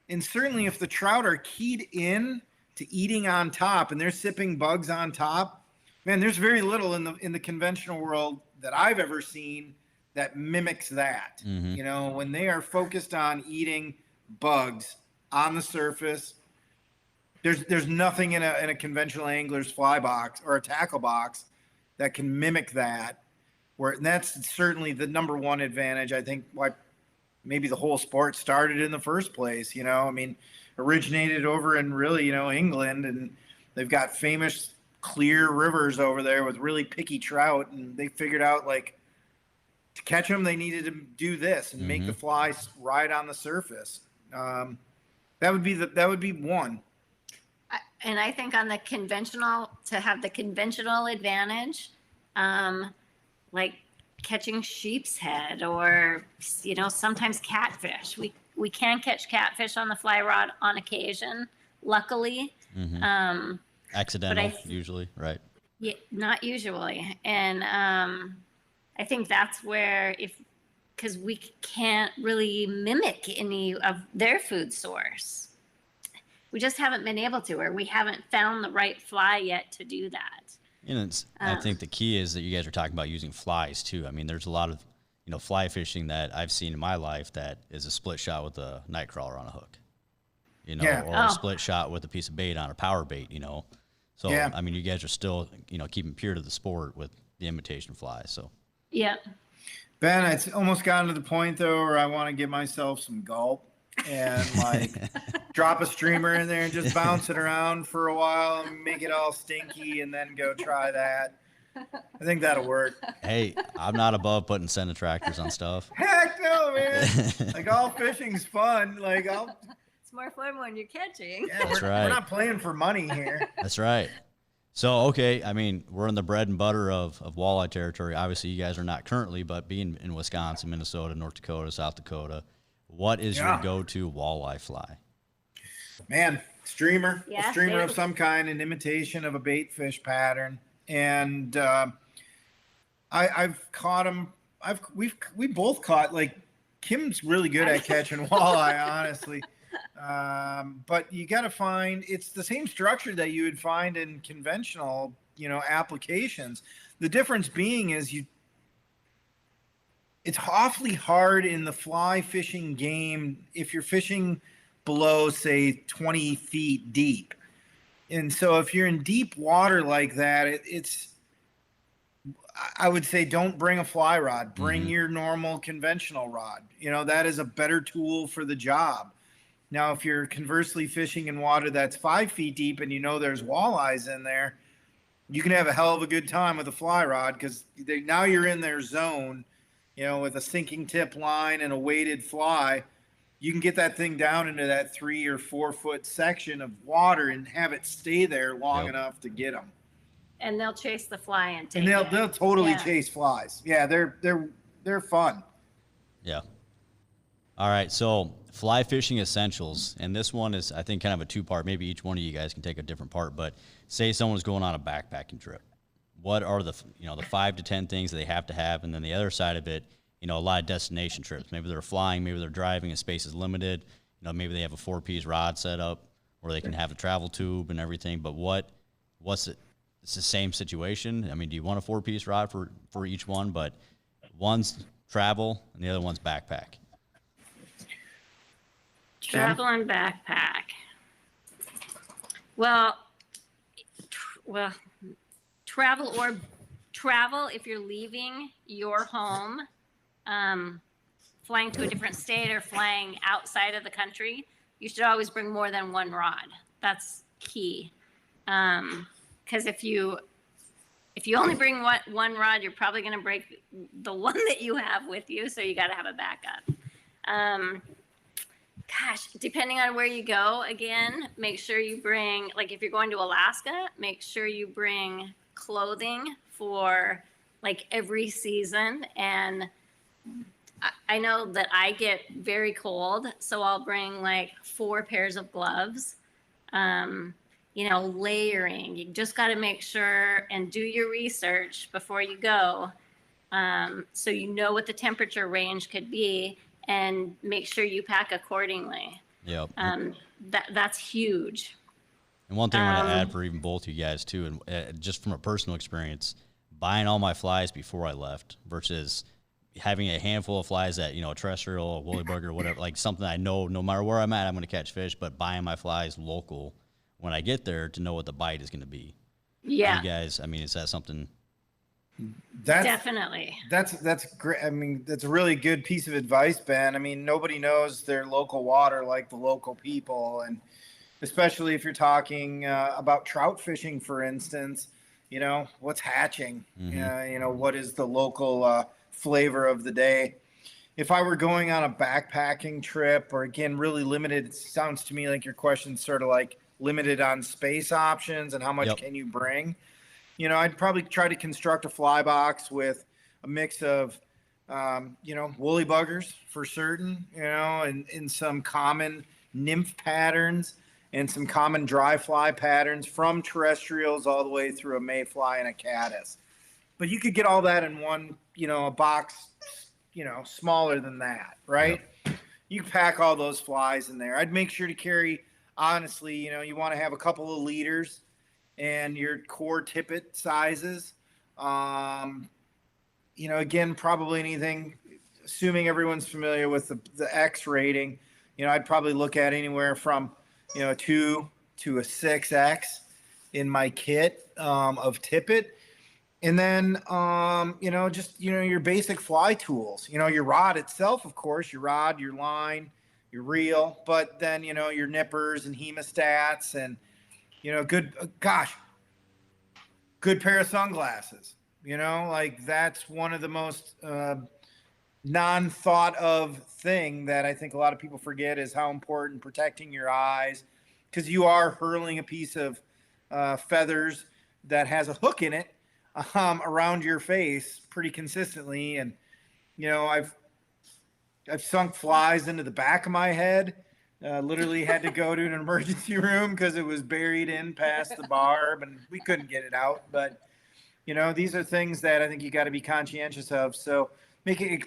And certainly if the trout are keyed in to eating on top and they're sipping bugs on top, man, there's very little in the conventional world that I've ever seen that mimics that. Mm-hmm. When they are focused on eating bugs on the surface, there's nothing in a conventional angler's fly box or a tackle box that can mimic that. And that's certainly the number one advantage, I think, why maybe the whole sport started in the first place. Originated over in really, England, and they've got famous clear rivers over there with really picky trout, and they figured out like to catch them, they needed to do this and make the flies ride on the surface. That would be one. And I think on the conventional, to have the conventional advantage, like catching sheep's head or, sometimes catfish. We can catch catfish on the fly rod on occasion, luckily. Mm-hmm. Accidental, usually, right? Yeah, not usually. And I think that's where because we can't really mimic any of their food source. We just haven't been able to, or we haven't found the right fly yet to do that. And I think the key is that you guys are talking about using flies too. I mean, there's a lot of, fly fishing that I've seen in my life that is a split shot with a night crawler on a hook, or a split shot with a piece of bait on a power bait, So, I mean, you guys are still, keeping pure to the sport with the imitation fly. So, yeah. Ben, it's almost gotten to the point though, where I want to give myself some gulp and drop a streamer in there and just bounce it around for a while and make it all stinky and then go try that. I think that'll work. Hey, I'm not above putting scent attractors on stuff. Heck no, man. All fishing's fun. It's more fun when you're catching. Yeah, we're not playing for money here. That's right. So, okay, I mean, we're in the bread and butter of walleye territory. Obviously, you guys are not currently, but being in Wisconsin, Minnesota, North Dakota, South Dakota, what is your go-to walleye fly? Man, streamer. A streamer of some kind, an imitation of a bait fish pattern. And I've caught them. We both caught, Kim's really good at catching walleye, honestly. But you got to find, it's the same structure that you would find in conventional, applications. The difference being is it's awfully hard in the fly fishing game if you're fishing below, say, 20 feet deep. And so if you're in deep water like that, I would say don't bring a fly rod. Bring your normal conventional rod. That is a better tool for the job. Now, if you're conversely fishing in water that's 5 feet deep and there's walleyes in there, you can have a hell of a good time with a fly rod because now you're in their zone, with a sinking tip line and a weighted fly. You can get that thing down into that 3 or 4 foot section of water and have it stay there long enough to get them. And they'll chase the fly and take it. They'll totally chase flies. Yeah, they're fun. Yeah. All right, so fly fishing essentials, and this one is, I think, kind of a two-part. Maybe each one of you guys can take a different part, but say someone's going on a backpacking trip. What are the 5 to 10 things that they have to have? And then the other side of it, a lot of destination trips. Maybe they're flying, maybe they're driving, and space is limited. Maybe they have a 4-piece rod set up where they can have a travel tube and everything. But what's it? It's the same situation. I mean, do you want a 4-piece rod for each one? But one's travel and the other one's backpack. Travel and backpack. Well, travel if you're leaving your home, flying to a different state or flying outside of the country, you should always bring more than one rod. That's key. Because if you only bring one rod, you're probably going to break the one that you have with you. So you got to have a backup. Gosh, depending on where you go, again, make sure you bring, like if you're going to Alaska, make sure you bring clothing for like every season. And I know that I get very cold, so I'll bring like 4 pairs of gloves. Layering. You just got to make sure and do your research before you go, so you know what the temperature range could be, and make sure you pack accordingly. Yep. That's huge. And one thing I want to add for even both you guys too, and just from a personal experience, buying all my flies before I left versus having a handful of flies that, a terrestrial, a woolly bugger, whatever, like something I know no matter where I'm at, I'm going to catch fish, but buying my flies local when I get there to know what the bite is going to be. Yeah. You guys, is that something? Definitely. That's great. That's a really good piece of advice, Ben. Nobody knows their local water like the local people. And especially if you're talking about trout fishing, for instance, what's hatching, what is the local flavor of the day. If I were going on a backpacking trip, or again, really limited, it sounds to me like your question's sort of like limited on space options and how much can you bring. I'd probably try to construct a fly box with a mix of, woolly buggers for certain, and some common nymph patterns and some common dry fly patterns from terrestrials all the way through a mayfly and a caddis. But you could get all that in one, a box, smaller than that, right? Yep. You pack all those flies in there. I'd make sure to carry, honestly, you want to have a couple of leaders and your core tippet sizes. Again, probably anything, assuming everyone's familiar with the X rating, I'd probably look at anywhere from, 2 to a 6X in my kit of tippet. And then, your basic fly tools, your rod itself, of course, your rod, your line, your reel, but then, your nippers and hemostats and, good pair of sunglasses, that's one of the most non-thought of thing that I think a lot of people forget is how important protecting your eyes, because you are hurling a piece of feathers that has a hook in it around your face pretty consistently. And, I've sunk flies into the back of my head, literally had to go to an emergency room because it was buried in past the barb and we couldn't get it out. But, these are things that I think you got to be conscientious of. So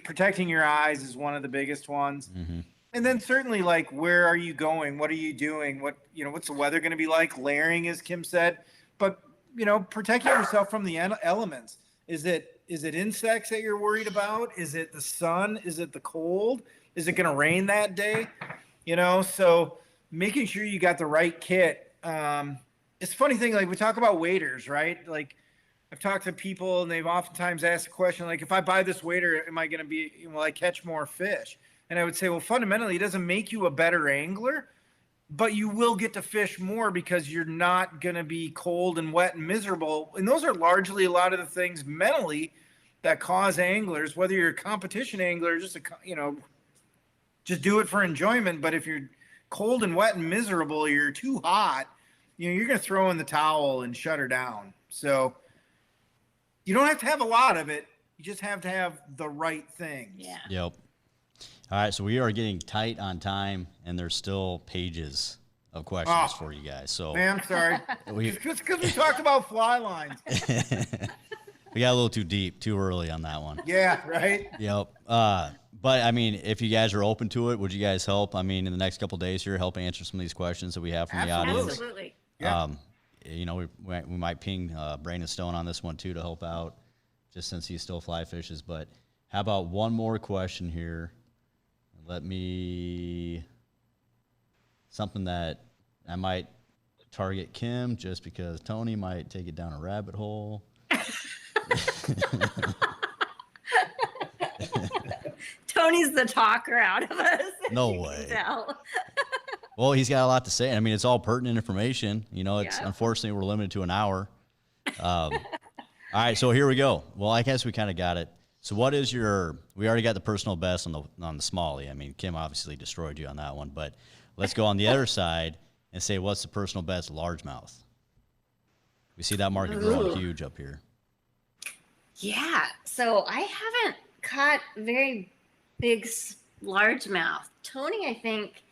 protecting your eyes is one of the biggest ones. Mm-hmm. And then certainly, like, where are you going? What are you doing? What's the weather going to be like? Layering, as Kim said. But, protecting yourself from the elements. Is it insects that you're worried about? Is it the sun? Is it the cold? Is it going to rain that day? So making sure you got the right kit. It's a funny thing, like we talk about waders, right? Like I've talked to people and they've oftentimes asked the question, like, if I buy this wader, will I catch more fish? And I would say, well, fundamentally, it doesn't make you a better angler, but you will get to fish more because you're not going to be cold and wet and miserable. And those are largely a lot of the things mentally that cause anglers, whether you're a competition angler or just just do it for enjoyment. But if you're cold and wet and miserable, you're too hot, you're going to throw in the towel and shut her down. So you don't have to have a lot of it. You just have to have the right things. Yeah. Yep. All right, so we are getting tight on time, and there's still pages of questions for you guys. So, man, I'm sorry. Just because we talked about fly lines. We got a little too deep, too early on that one. Yeah, right? Yep. But, if you guys are open to it, would you guys help, in the next couple of days here, help answer some of these questions that we have from the audience? Absolutely. Yeah. We might ping Brandon Stone on this one, too, to help out, just since he still fly fishes. But how about one more question here? Let me something that I might target Kim just because Tony might take it down a rabbit hole. Tony's the talker out of us. No way. Well, he's got a lot to say. I mean, it's all pertinent information. You know, it's unfortunately we're limited to an hour. All right, so here we go. Well, I guess we kind of got it. So what is we already got the personal best on the smallie. I mean, Kim obviously destroyed you on that one, but let's go on the other side and say, what's the personal best largemouth? We see that market growing huge up here. Yeah, so I haven't caught very big largemouth. Tony, I think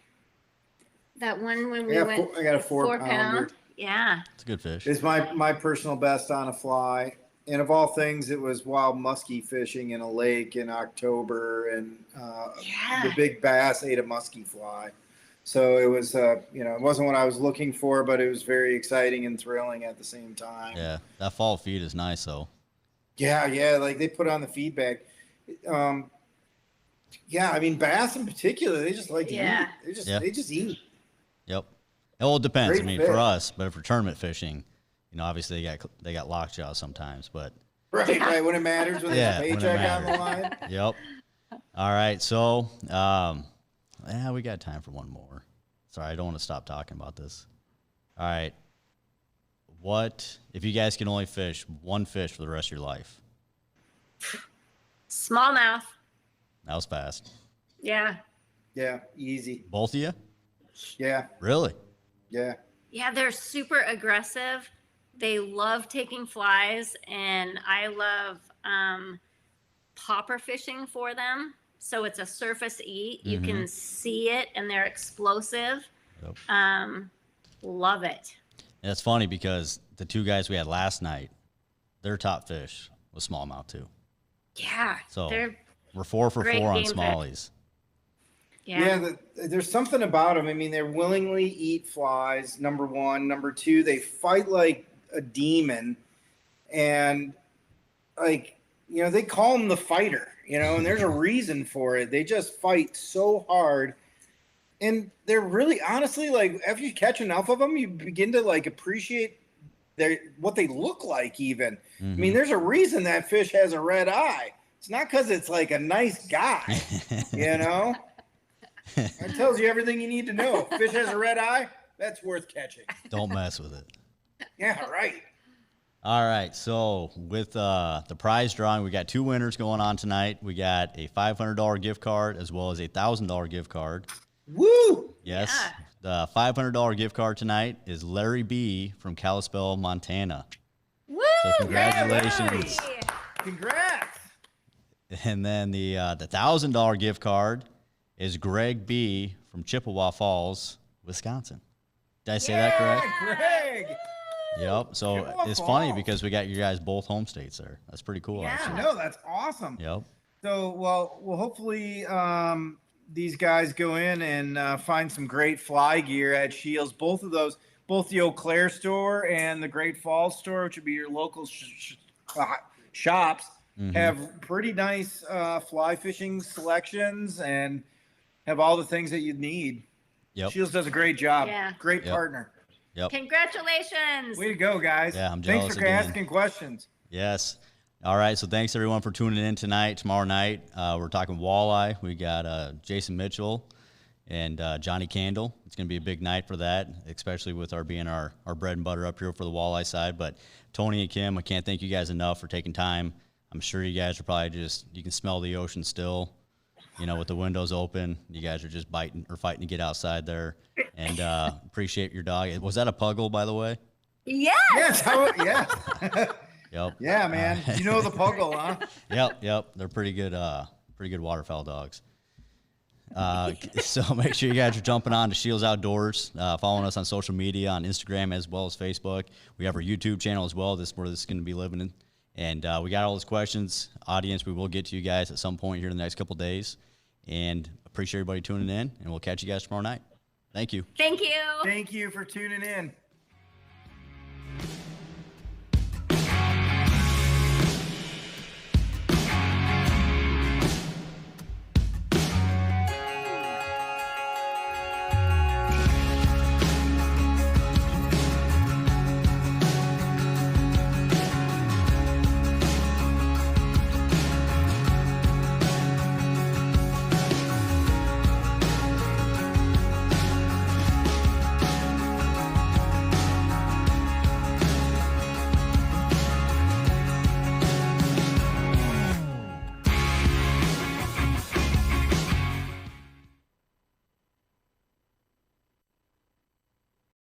that one when we went, I got a 4-pounder. Yeah, it's a good fish. It's my personal best on a fly. And of all things, it was wild muskie fishing in a lake in October, and the big bass ate a muskie fly. So it was, it wasn't what I was looking for, but it was very exciting and thrilling at the same time. Yeah, that fall feed is nice, though. Yeah, like they put on the feedback. I mean, bass in particular, they just like to eat. They just eat. Yep. Well, it depends. Great fish. For us, but for tournament fishing, obviously they got lockjaws sometimes, but right when it matters, when there's a paycheck on the line. Yep. All right, so we got time for one more. Sorry, I don't want to stop talking about this. All right, what if you guys can only fish one fish for the rest of your life? Smallmouth. That was fast. Yeah, Easy. Both of you? Yeah. Really? Yeah, they're super aggressive. They love taking flies, and I love popper fishing for them. So it's a surface eat. You can see it, and they're explosive. Yep. Love it. And it's funny because the two guys we had last night, their top fish was smallmouth too. Yeah. So we're 4 for 4 on smallies. Yeah, there's something about them. I mean, they willingly eat flies, number one. Number two, they fight like a demon. And, they call them the fighter, and there's a reason for it. They just fight so hard. And they're really, honestly, like, after you catch enough of them, you begin to, appreciate what they look like even. I mean, there's a reason that fish has a red eye. It's not because it's, like, a nice guy, It tells you everything you need to know. Fish has a red eye, that's worth catching. Don't mess with it. Yeah, right. All right, so with the prize drawing, we got 2 winners going on tonight. We got a $500 gift card as well as a $1,000 gift card. Woo! Yes, the $500 gift card tonight is Larry B. from Kalispell, Montana. Woo! So congratulations. Larry! Congrats! And then the $1,000 gift card is Greg B. from Chippewa Falls, Wisconsin. Did I say that correct? Greg! Yep. So Chippewa it's Falls. funny because we got you guys both home states there. That's pretty cool. Yeah, actually. no, that's awesome. Yep. So, well, hopefully these guys go in and find some great fly gear at SCHEELS. Both the Eau Claire store and the Great Falls store, which would be your local shops, have pretty nice fly fishing selections and have all the things that you need. Yep. SCHEELS does a great job. Yeah. Great partner. Yep. Congratulations. Way to go, guys. Yeah, I'm jealous Thanks for again. asking questions. Yes. All right. So thanks everyone for tuning in tonight. Tomorrow night, we're talking walleye. We got Jason Mitchell and Johnny Candle. It's going to be a big night for that, especially with our bread and butter up here for the walleye side. But Tony and Kim, I can't thank you guys enough for taking time. I'm sure you guys are probably you can smell the ocean still, with the windows open. You guys are just fighting to get outside there. And appreciate your dog. Was that a puggle, by the way? Yes. Yes. Yep. Yeah, man. You know the puggle, huh? Yep. They're pretty good waterfowl dogs. So make sure you guys are jumping on to SCHEELS Outdoors, following us on social media, on Instagram as well as Facebook. We have our YouTube channel as well. This is where this is going to be living in. And we got all those questions. Audience, we will get to you guys at some point here in the next couple of days. And appreciate everybody tuning in, and we'll catch you guys tomorrow night. Thank you. Thank you. Thank you for tuning in.